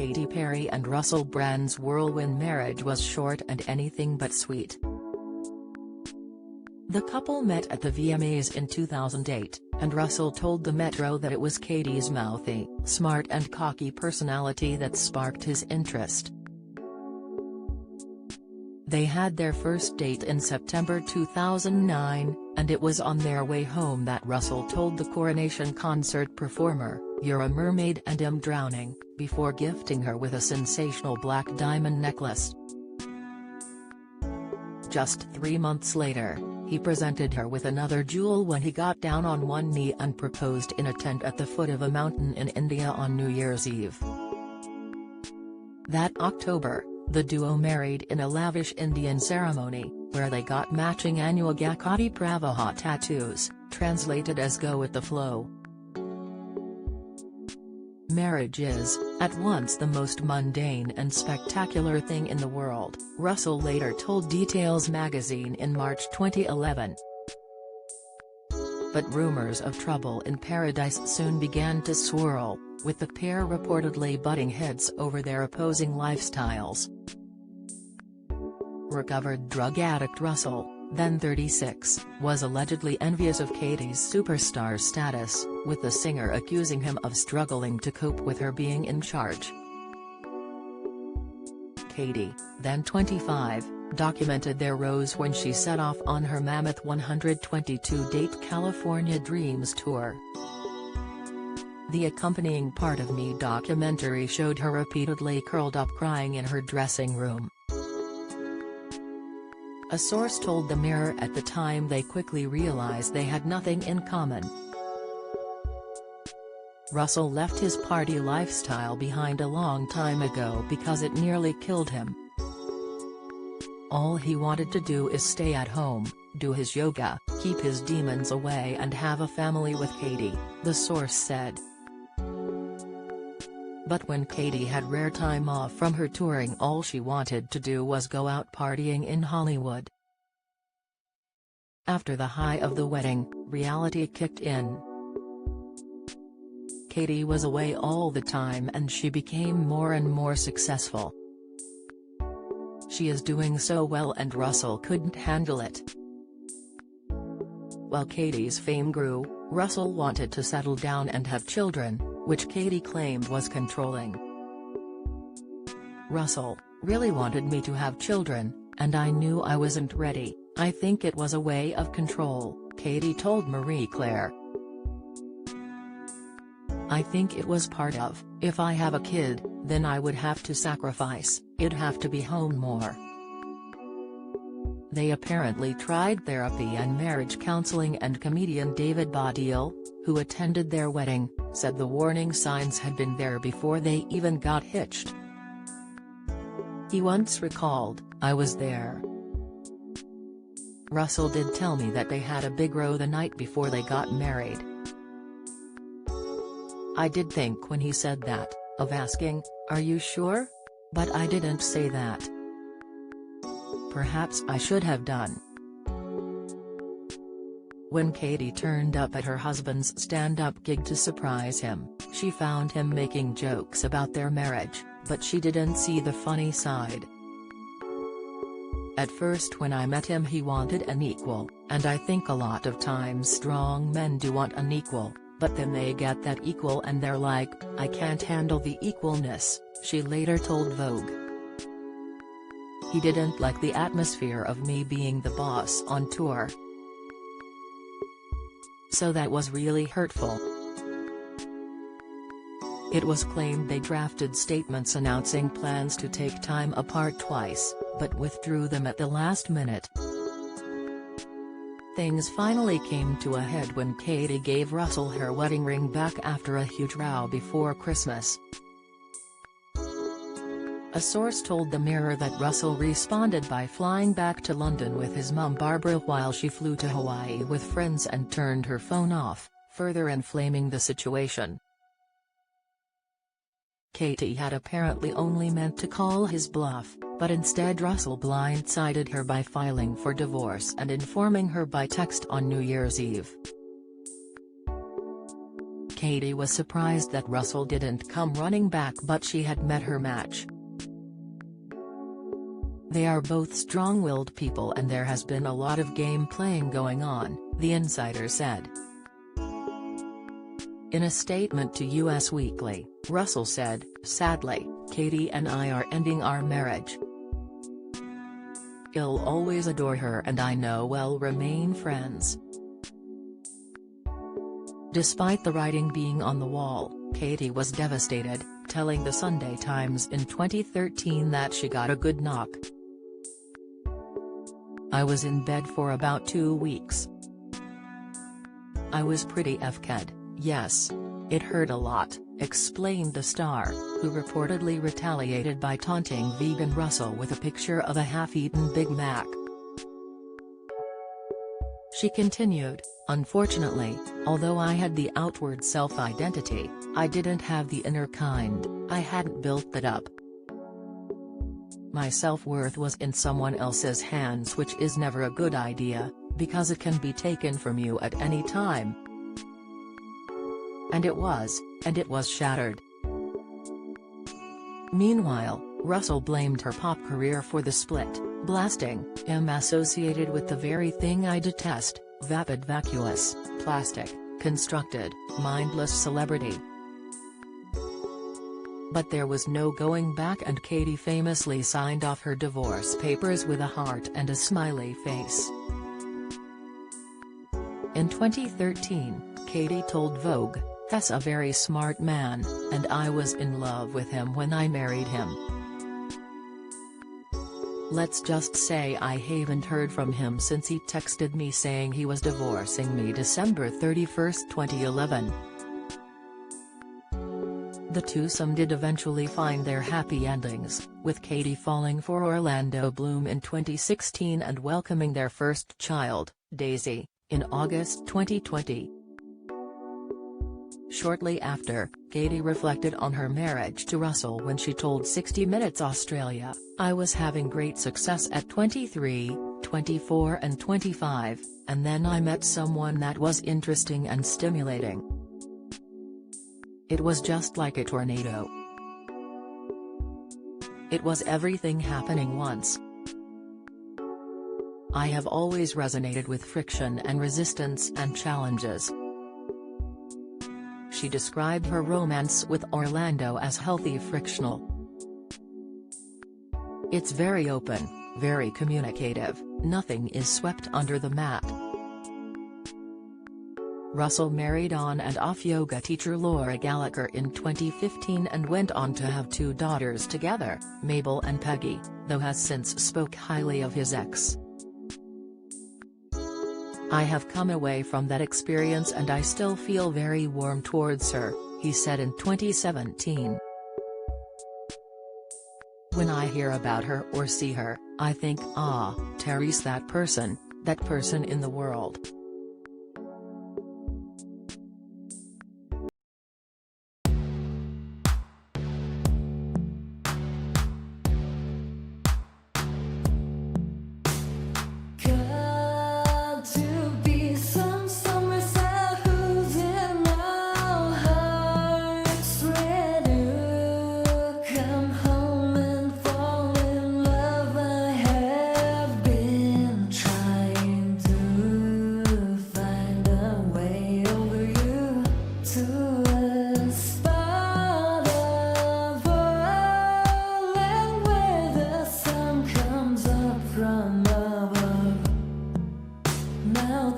Katy Perry and Russell Brand's whirlwind marriage was short and anything but sweet. The couple met at the VMAs in 2008, and Russell told the Metro that it was Katy's mouthy, smart and cocky personality that sparked his interest. They had their first date in September 2009, and it was on their way home that Russell told the Coronation concert performer, "You're a mermaid and I'm drowning," before gifting her with a sensational black diamond necklace. Just 3 months later, he presented her with another jewel when he got down on one knee and proposed in a tent at the foot of a mountain in India on New Year's Eve. That October, the duo married in a lavish Indian ceremony, where they got matching Anugakati Pravaha tattoos, translated as "go with the flow." Marriage is, at once the most mundane and spectacular thing in the world, Russell later told Details magazine in March 2011. But rumors of trouble in paradise soon began to swirl, with the pair reportedly butting heads over their opposing lifestyles. Recovered drug addict Russell, then 36, was allegedly envious of Katy's superstar status, with the singer accusing him of struggling to cope with her being in charge. Katy, then 25, documented their rose when she set off on her mammoth 122-date California Dreams tour. The accompanying Part of Me documentary showed her repeatedly curled up crying in her dressing room. A source told the Mirror at the time they quickly realized they had nothing in common. Russell left his party lifestyle behind a long time ago because it nearly killed him. All he wanted to do is stay at home, do his yoga, keep his demons away and have a family with Katy, the source said. But when Katy had rare time off from her touring, all she wanted to do was go out partying in Hollywood. After the high of the wedding, reality kicked in. Katy was away all the time and she became more and more successful. She is doing so well and Russell couldn't handle it. While Katy's fame grew, Russell wanted to settle down and have children, which Katy claimed was controlling. "Russell really wanted me to have children, and I knew I wasn't ready. I think it was a way of control," Katy told Marie Claire. "I think it was part of, if I have a kid, then I would have to sacrifice, it'd have to be home more." They apparently tried therapy and marriage counseling, and comedian David Baddiel, who attended their wedding, said the warning signs had been there before they even got hitched. He once recalled, "I was there. Russell did tell me that they had a big row the night before they got married. I did think when he said that, of asking, 'Are you sure?' But I didn't say that. Perhaps I should have done." When Katy turned up at her husband's stand-up gig to surprise him, she found him making jokes about their marriage, but she didn't see the funny side. "At first when I met him he wanted an equal, and I think a lot of times strong men do want an equal, but then they get that equal and they're like, 'I can't handle the equalness,'" she later told Vogue. "He didn't like the atmosphere of me being the boss on tour. So that was really hurtful." It was claimed they drafted statements announcing plans to take time apart twice, but withdrew them at the last minute. Things finally came to a head when Katy gave Russell her wedding ring back after a huge row before Christmas. A source told the Mirror that Russell responded by flying back to London with his mum Barbara while she flew to Hawaii with friends and turned her phone off, further inflaming the situation. Katy had apparently only meant to call his bluff, but instead Russell blindsided her by filing for divorce and informing her by text on New Year's Eve. Katy was surprised that Russell didn't come running back, but she had met her match. They are both strong-willed people and there has been a lot of game playing going on, the insider said. In a statement to US Weekly, Russell said, "Sadly, Katy and I are ending our marriage. I'll always adore her and I know we'll remain friends." Despite the writing being on the wall, Katy was devastated, telling the Sunday Times in 2013 that she got a good knock. "I was in bed for about 2 weeks. I was pretty FK'd, yes. It hurt a lot," explained the star, who reportedly retaliated by taunting vegan Russell with a picture of a half-eaten Big Mac. She continued, "Unfortunately, although I had the outward self-identity, I didn't have the inner kind. I hadn't built that up. My self-worth was in someone else's hands, which is never a good idea, because it can be taken from you at any time. And it was shattered." Meanwhile, Russell blamed her pop career for the split, blasting, "I'm associated with the very thing I detest, vapid vacuous, plastic, constructed, mindless celebrity." But there was no going back and Katy famously signed off her divorce papers with a heart and a smiley face. In 2013, Katy told Vogue, "He's a very smart man, and I was in love with him when I married him. Let's just say I haven't heard from him since he texted me saying he was divorcing me December 31, 2011. The twosome did eventually find their happy endings, with Katy falling for Orlando Bloom in 2016 and welcoming their first child, Daisy, in August 2020. Shortly after, Katy reflected on her marriage to Russell when she told 60 Minutes Australia, "I was having great success at 23, 24 and 25, and then I met someone that was interesting and stimulating. It was just like a tornado. It was everything happening once. I have always resonated with friction and resistance and challenges." She described her romance with Orlando as healthy frictional. "It's very open, very communicative, nothing is swept under the mat." Russell married on and off yoga teacher Laura Gallagher in 2015 and went on to have 2 daughters together, Mabel and Peggy, though has since spoke highly of his ex. "I have come away from that experience and I still feel very warm towards her," he said in 2017. "When I hear about her or see her, I think, ah, Terry's that person in the world." Now